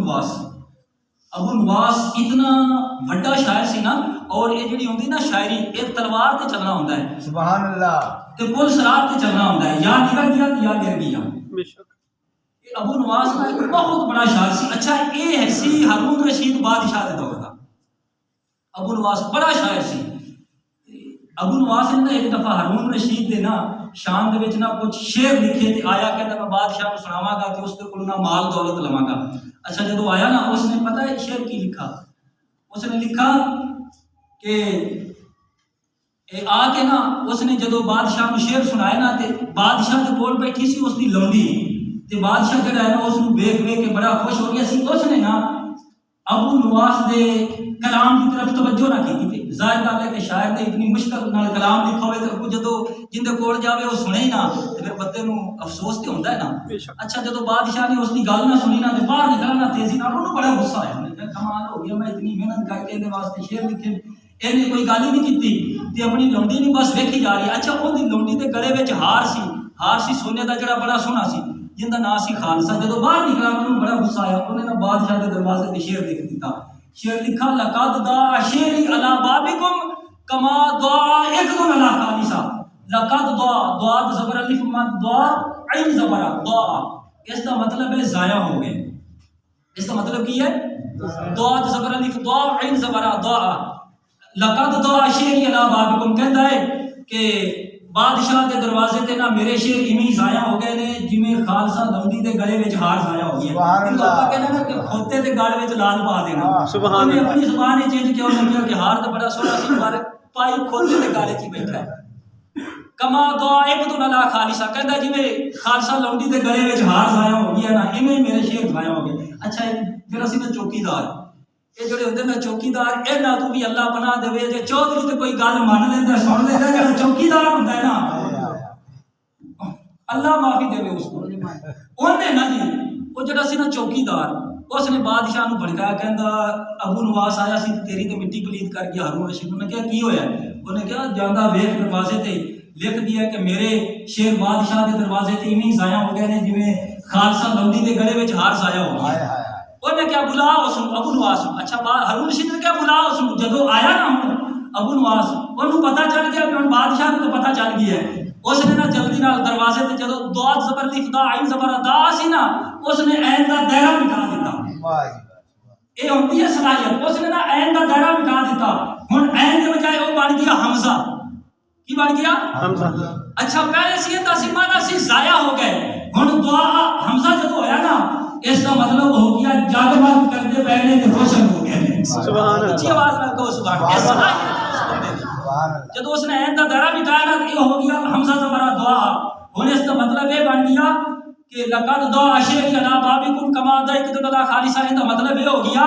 نواس. ابو نواس اتنا بڑا شاعر سی نا, اور یہ جڑی ہوندی نا شاعری, یہ تلوار تے چلنا ہوندا ہے, سبحان اللہ, تے پل سرات تے چلنا ہوندا ہے, یا نکل گیا تے یا گر گیا. بے شک. ابو نواس بہت بڑا شاعر سی. اچھا یہ ہے سی ہارون رشید بادشاہ دے دور دا. ابو نواس بڑا شاعر سی. ابو نواس نے ایک دفعہ ہارون رشید دے نا شان دے وچ نا کچھ شعر لکھے تے آیا کہندا میں بادشاہ نوں سناواں گا کہ اس دے کول نا مال دولت لواں گا. اچھا جدوں آیا نا اس نے پتہ ہے شعر کی لکھا, اس نے لکھا کہ اے آ کے نا اس نے جدوں بادشاہ نوں شعر سنایا نا تے بادشاہ دے کول بیٹھی سی اس دی لونڈی, تے بادشاہ جڑا ہے نا اس نوں ویکھ کے بڑا خوش ہو گیا سی. اس نے نا ابو نواس دے کلام کی طرف توجہ نہ کی تھی. ظاہر گل ہے کہ شاعر نے اتنی مشکل نال کلام لکھا ہوئے تو جدوں جندے کول جاوے وہ سنے ہی نہ تے پھر بندے نوں افسوس تے ہوندا ہے نا. اچھا جدوں بادشاہ نے اس دی گل نہ سنی نا تے باہر نکلنا تیزی نال انہوں بڑا غصہ آیا. انہوں نے کہا کمال ہو گیا, میں اتنی محنت کر کے دے واسطے شعر لکھے, انہیں کوئی گل ہی نہیں کیتی تے اپنی لونڈی نہیں بس ویکھی جا رہی. اچھا اون دی لونڈی دے گلے وچ ہار سی سونے دا جڑا بڑا سونا سی جن دا نام سی خالصہ. جدوں باہر نکلا انہوں بڑا غصہ آیا. انہوں نے بادشاہ دے دروازے تے شعر لکھ دیتا. شعر لکھا لقد دعا شعری علی بابکم کما دعا اکدن علی خالصہ. لقد دعا زبر الف مد دعا عین زبر دعا, اس کا مطلب ہے ضائع ہو گئے. اس کا مطلب کی ہے دعا زبر الف دعا عین زبر دعا. لقد دعا شعری علی بابکم کہندا ہے کہ بادشاہ دے دروازے تے نا میرے شعر ایویں ضائع ہو گئے نے جویں خالصہ لونڈی دے گلے وچ ہار ضائع ہو گیا. سبحان اللہ. اللہ کہنا نا کہ کھوتے دے گل وچ لال پا دینا. سبحان اللہ. اپنی زبان ہی چینج کیوں لگیا کہ ہار تے بڑا سونا سی پر پائی کھوتے دے گل وچ بیٹھا ہے. کما دعا ایک دو نلا خالصہ کہندا جویں خالصہ لونڈی دے گلے وچ ہار ضائع ہو گیا نا ایویں میرے شعر ضائع ہو گئے. اچھا جڑا سی نا چوکیدار, یہ جڑے ہوندے نا چوکیدار, اے نہ تو بھی اللہ بنا دے جے چودھری تے کوئی گل مان لیندا سن لیندا جڑا چوکیدار ہوندا ہے نا اللہ معافی دے اس کو. انہیں نا جی وہ جڑا سی نا چوکیدار اس نے بادشاہ نوں بھڑکایا, کہندا ابو نواس آیا سی تیری تے مٹی پلید کر گیا. ہارون رشید نے کہا کی ہویا؟ انہیں کہا جاندا ویکھ دروازے تے لکھ دیا کہ میرے شعر بادشاہ دے دروازے تے ایویں ضائع ہو گئے نے جویں خالصہ لونڈی دے گلے وچ ہار ضائع ہو گیا. انہیں کیا بلا اس ابو نواس. اچھا ہارون رشید نے کیا بلا اس جدوں آیا نا ابو نواس انہوں پتہ چل گیا کہ بادشاہ کو تو پتہ چل گیا ہے. اس نے نا جلدی نال دروازے تے جدوں دعا زبر لکھ دا عین زبر دا سی نا اس نے عین دا دائرہ مٹا دیتا. یہ ہوندی ہے صلاحیت. اس نے نا عین دا دائرہ مٹا دیتا. ہن عین دے بجائے وہ بن گیا حمزہ. کی بن گیا؟ حمزہ. اچھا پہلے سی دا سی مانا سی ضائع ہو گئے. ہن دعا حمزہ جدوں ہویا نا اس کا مطلب ہو گیا جاگمگ کرتے پہلے تے روشن ہو گئے. سبحان اللہ. اچھی آواز میں کہو سبحان اللہ. جدو اس نے عین دا دائرہ مٹایا نا یہ ہو گیا حمزہ زبر دعا. ہن اس کا مطلب یہ بن گیا کہ لقد دعا شعری علی بابکم کما دعا اکدن علی خالصہ. اس کا مطلب یہ ہو گیا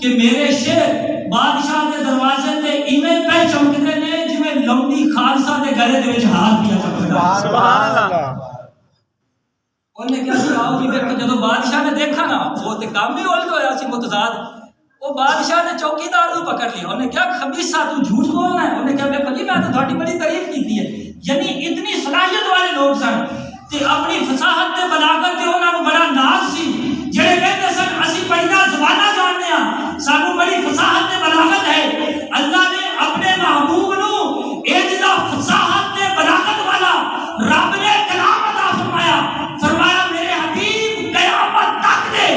کہ میرے شعر بادشاہ کے دروازے تے ایویں پہ چمکدے نے جویں لونڈی خالصہ دے گلے دے وچ ہار پیا چمکدا. سبحان اللہ. انہیں کیا کیا آؤ جی دیکھو جدو بادشاہ نے دیکھا نا وہ تے کام بھی الٹ ہویا سی متضاد. وہ بادشاہ نے چوکیدار کو پکڑ لیا. انہیں کیا خبیثہ تو جھوٹ بولنا ہے. انہیں کیا دیکھو جی میں تو تھوڑی بڑی تعریف کی ہے. یعنی اتنی صلاحیت والے لوگ سن تے اپنی فصاحت تے بلاغت تے انہاں نوں بڑا ناز سی. جڑے کہندے سن اسی بڑیاں زباناں جاننے ہاں سانوں بڑی فصاحت تے بلاغت ہے. اللہ نے اپنے محبوب نوں اے جڑا فصاحت تے بلاغت والا رب نے کلام عطا فرمایا. فرمایا میرے حبیب قیامت تک دے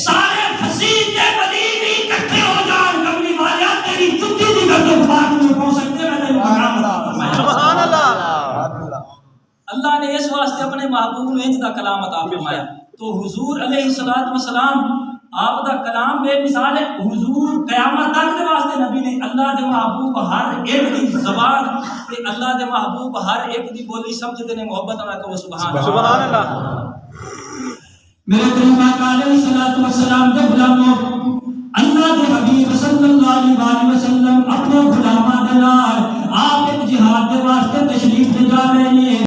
سارے فصیح تے بلیغ اکٹھے ہو جان کملی والا تیری جُتی دی گردن پاک میں پہنچ سکتے. میں تینوں کلام عطا فرمایا. سبحان اللہ. اللہ نے اس واسطے اپنے محبوب نے انج دا کلام عطا فرمایا. تو حضور علیہ الصلوۃ والسلام آپ دا کلام بے مثال ہے. حضور قیامت تک دے واسطے نبی نے اللہ دے محبوب ہر ایک دی زبان تے اللہ دے محبوب ہر ایک دی بولی سمجھدے نے. محبت نال کہو سبحان اللہ. سبحان اللہ. میرے کریم آقا علیہ